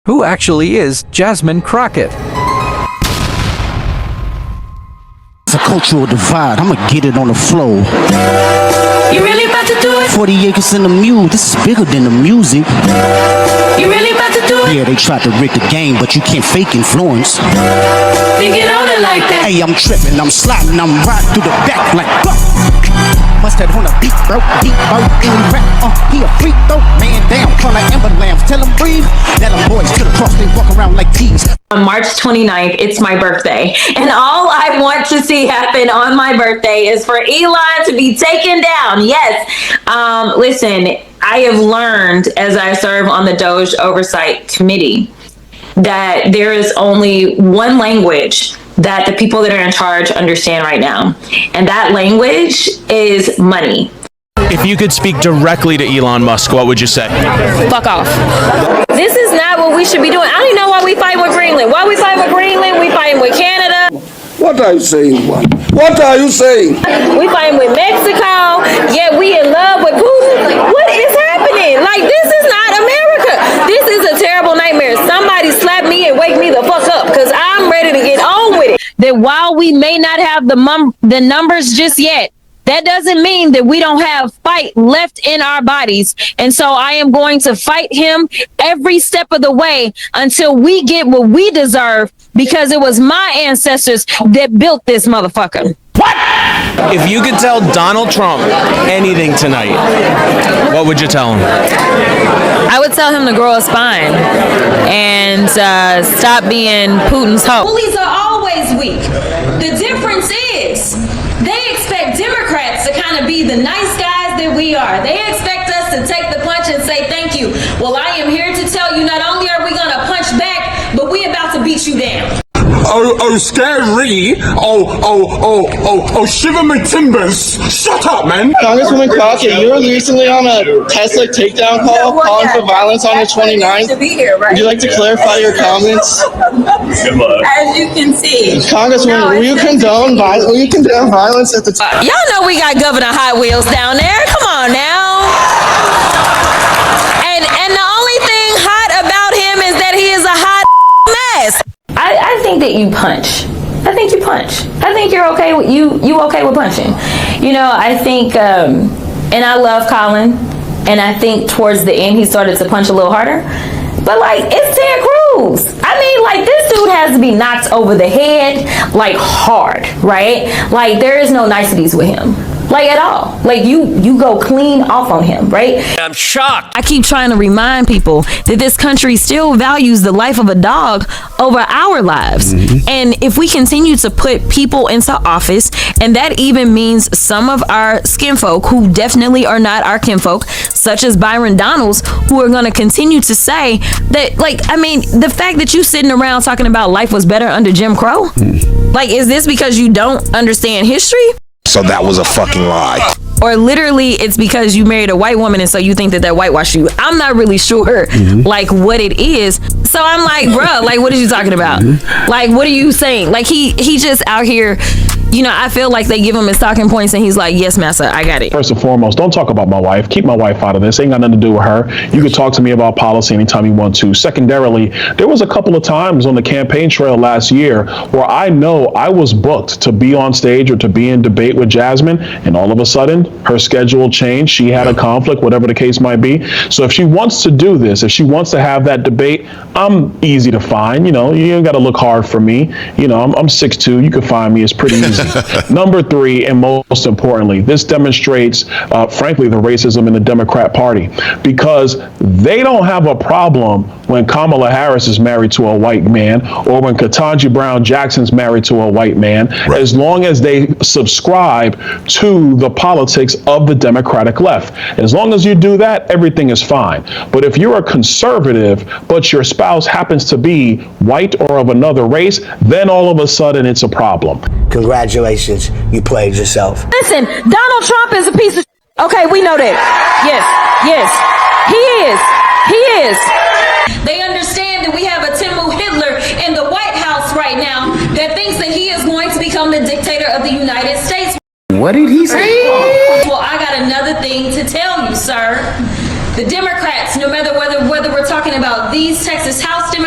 Who actually is Jasmine Crockett? It's a cultural divide. I'ma get it on the floor. You really about to do it? 40 acres in the mule. This is bigger than the music. You really about to do it? Yeah, they tried to rig the game, but you can't fake influence. Then get on it like that. Hey, I'm tripping, I'm sliding, I'm riding through the back like Must have on a beat, bro, in rap. He a freak though, man down, call like Amber Lambs. Tell him breathe, let them boys to the cross, they walk around like these. On March 29th, it's my birthday. And all I want to see happen on my birthday is for Ilhan to be taken down. Yes. Listen, I have learned as I serve on the Doge Oversight Committee that there is only one language that the people that are in charge understand right now. And that language is money. If you could speak directly to Elon Musk, what would you say? Fuck off. This is not what we should be doing. I don't even know why we fighting with Greenland. Why we fighting with Greenland? We fighting with Canada. What are you saying? What are you saying? We fighting with Mexico. Yeah, we in love with Putin. What is happening? Like, this is not America. This is a terrible nightmare. Somebody slap me and wake me the fuck up because I'm ready to get on with it. That while we may not have the numbers just yet, that doesn't mean that we don't have fight left in our bodies. And so I am going to fight him every step of the way until we get what we deserve, because it was my ancestors that built this motherfucker. What? If you could tell Donald Trump anything tonight, what would you tell him? I would tell him to grow a spine and stop being Putin's hoe. Bullies are always weak. The difference is they expect Democrats to kind of be the nice guys that we are. They expect us to take the punch and say thank you. Well, I am here to tell you, not only are we going to punch back, but we about to beat you down. Oh, scary. Oh, shiver my timbers. Shut up, man. Congresswoman Crockett, you were recently on a Tesla takedown call calling for violence on the 29th. Would you like to clarify your comments? As you can see. Congresswoman, will you condone violence at the time? Y'all know we got Governor Hot Wheels down there. Come on now. And the only thing hot about him is that he is a hot mess. I think that you punch. I think you punch. I think you're okay with you okay with punching. You know, I think and I love Colin, and I think towards the end he started to punch a little harder. But like, it's Ted Cruz. I mean, like, this dude has to be knocked over the head like hard, right? Like, there is no niceties with him. Like, at all. Like, you go clean off on him, right? I'm shocked. I keep trying to remind people that this country still values the life of a dog over our lives. And if we continue to put people into office, and that even means some of our skinfolk who definitely are not our kinfolk, such as Byron Donalds, who are going to continue to say that, like, I mean, the fact that you sitting around talking about life was better under Jim Crow, like, is this because you don't understand history? So that was a fucking lie. Or literally it's because you married a white woman and so you think that whitewashed you. I'm not really sure like what it is. So I'm like, bruh, like, what are you talking about? Like, what are you saying? Like, he just out here, you know, I feel like they give him his talking points and he's like, yes, massa, I got it. First and foremost, don't talk about my wife. Keep my wife out of this. Ain't got nothing to do with her. You can talk to me about policy anytime you want to. Secondarily, there was a couple of times on the campaign trail last year where I know I was booked to be on stage or to be in debate with Jasmine, and all of a sudden her schedule changed. She had a conflict, whatever the case might be. So if she wants to do this, if she wants to have that debate, I'm easy to find. You know, you ain't got to look hard for me. You know, I'm 6'2". You can find me. It's pretty easy. Number three, and most importantly, this demonstrates, frankly, the racism in the Democrat Party, because they don't have a problem when Kamala Harris is married to a white man or when Ketanji Brown Jackson's married to a white man, as long as they subscribe to the politics of the Democratic left. As long as you do that, everything is fine. But if you're a conservative, but your spouse happens to be white or of another race, then all of a sudden it's a problem. Congratulations, you played yourself. Listen, Donald Trump is a piece of okay, we know that. Yes, he is. They understand that we have a Timmu Hitler in the White House right now that thinks that he is going to become the dictator of the United States. What did he say? Well, I got another thing to tell you, sir. The Democrats, no matter whether we're talking about these Texas House Democrats,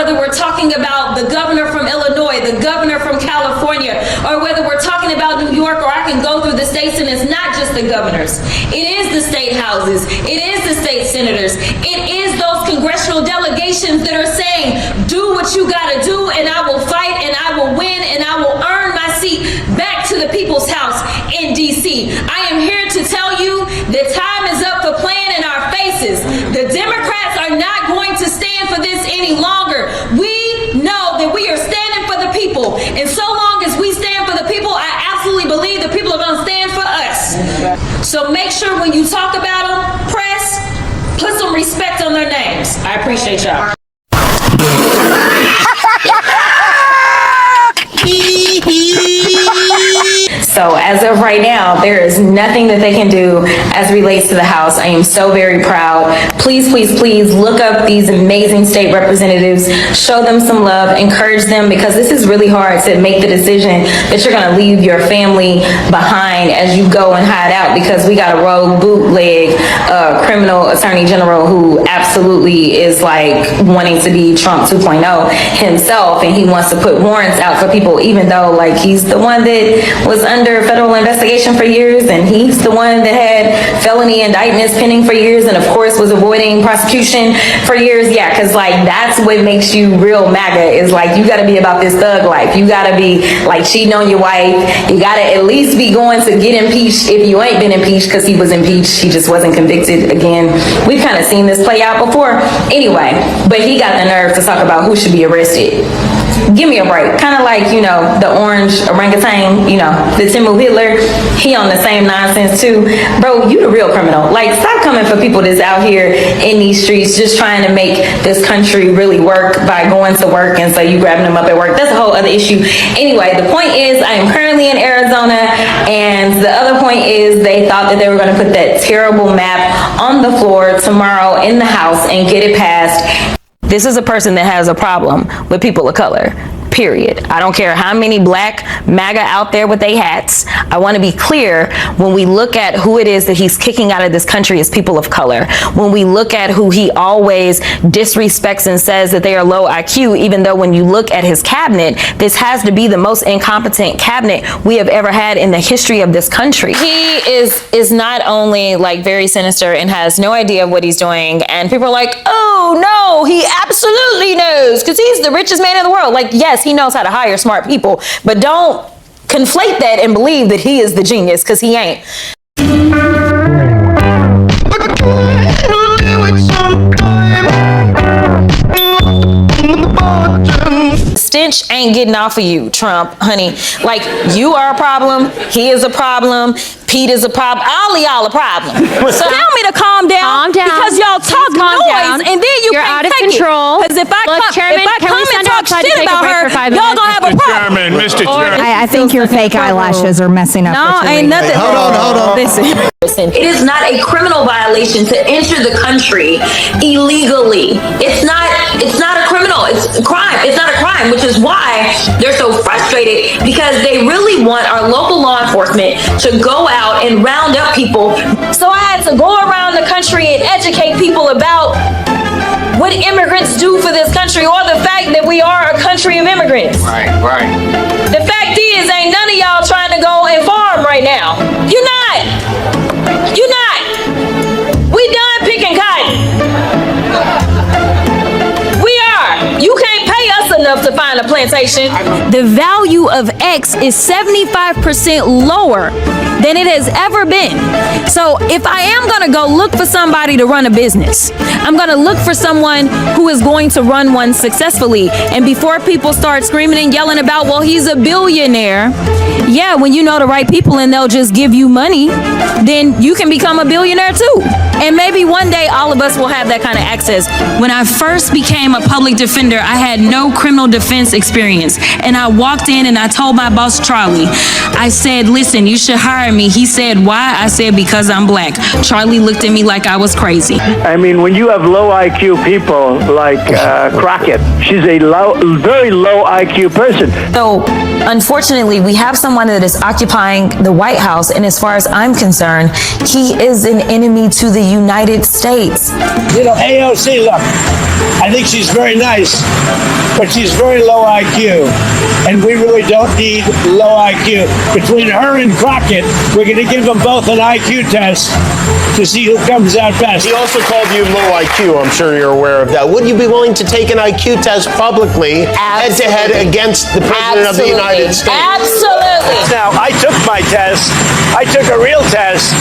whether we're talking about the governor from Illinois, the governor from California, or whether we're talking about New York, or I can go through the states and it's not just the governors. It is the state houses. It is the state senators. It is those congressional delegations that are saying, do what you gotta do and I will fight and I will win and I will earn my seat back to the people's house in DC. I am here to tell you that time is up for playing in our faces. The Democrats are not going to stand for this any longer. We know that we are standing for the people, and so long as we stand for the people, I absolutely believe the people are going to stand for us. So make sure when you talk about them, press, put some respect on their names. I appreciate y'all. So as of right now, there is nothing that they can do as relates to the House. I am so very proud. Please, please, please look up these amazing state representatives, show them some love, encourage them, because this is really hard to make the decision that you're going to leave your family behind as you go and hide out, because we got a rogue bootleg criminal attorney general who absolutely is like wanting to be Trump 2.0 himself, and he wants to put warrants out for people, even though like he's the one that was under federal investigation for years, and he's the one that had felony indictments pending for years, and of course was avoiding prosecution for years. Yeah, because like that's what makes you real MAGA, is like you got to be about this thug life. You got to be like cheating on your wife. You got to at least be going to get impeached if you ain't been impeached, because he was impeached. He just wasn't convicted again. We've kind of seen this play out before. Anyway, but he got the nerve to talk about who should be arrested. Give me a break. Kind of like, you know, the orange orangutan, you know, the Timu Hitler, he on the same nonsense too. Bro, you the real criminal. Like, stop coming for people that's out here in these streets just trying to make this country really work by going to work, and so you grabbing them up at work. That's a whole other issue. Anyway, the point is I am currently in Arizona, and the other point is they thought that they were going to put that terrible map on the floor tomorrow in the House and get it passed. This is a person that has a problem with people of color. Period. I don't care how many black MAGA out there with their hats. I want to be clear, when we look at who it is that he's kicking out of this country as people of color, when we look at who he always disrespects and says that they are low IQ, even though when you look at his cabinet, this has to be the most incompetent cabinet we have ever had in the history of this country. He is not only like very sinister and has no idea what he's doing, and people are like, oh no, he absolutely knows, because he's the richest man in the world. Like, yes, he knows how to hire smart people, but don't conflate that and believe that he is the genius, because he ain't. Stench ain't getting off of you, Trump, honey. Like, you are a problem, he is a problem, Pete is a problem, all of y'all a problem. So tell me to calm down, because y'all talk noise and then you're can't out of take control. Because if I come and talk shit about her, y'all gonna have a problem. Mr. Chairman. I think your fake eyelashes are messing up. No, ain't nothing. Hey, hold on. Listen, it is not a criminal violation to enter the country illegally. It's not a criminal. It's a crime. It's not a crime, which is why they're so frustrated, because they really want our local law enforcement to go out and round up people. So I had to go around the country and educate people about what immigrants do for this country, or the fact that we are a country of immigrants. Right. The fact is, ain't none of y'all trying to go and farm right now. You're not. We done picking cotton. We are. You can't pay us enough to find a plantation. The value of X is 75% lower than it has ever been. So if I am gonna go look for somebody to run a business, I'm gonna look for someone who is going to run one successfully. And before people start screaming and yelling about, well, he's a billionaire. Yeah, when you know the right people and they'll just give you money, then you can become a billionaire too. And maybe one day all of us will have that kind of access. When I first became a public defender, I had no criminal defense experience. And I walked in and I told my boss, Charlie, I said, listen, you should hire fired me. He said, why? I said, because I'm black. Charlie looked at me like I was crazy. I mean, when you have low IQ people like Crockett, she's a very low IQ person. So, unfortunately, we have someone that is occupying the White House, and as far as I'm concerned, he is an enemy to the United States. You know, AOC, look, I think she's very nice, but she's very low IQ, and we really don't need low IQ. Between her and Crockett, we're going to give them both an IQ test to see who comes out best. He also called you low IQ. I'm sure you're aware of that. Would you be willing to take an IQ test publicly, head-to-head against the President of the United States? Absolutely. Now, I took my test. I took a real test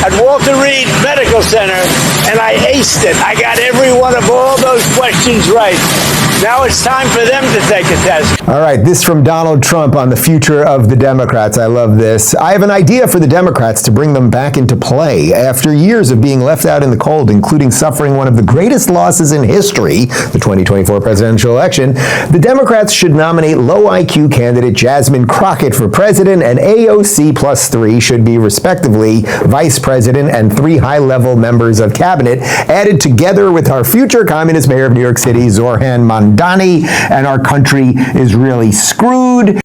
at Walter Reed Medical Center, and I aced it. I got every one of all those questions right. Now it's time for them to take a test. All right, this from Donald Trump on the future of the Democrats. I love this. I have an idea for the Democrats to bring them back into play. After years of being left out in the cold, including suffering one of the greatest losses in history, the 2024 presidential election, the Democrats should nominate low IQ candidate Jasmine Crockett for president, and AOC plus 3 should be respectively vice president and 3 high-level members of cabinet, added together with our future communist mayor of New York City, Zohran Mamdani, and our country is really screwed.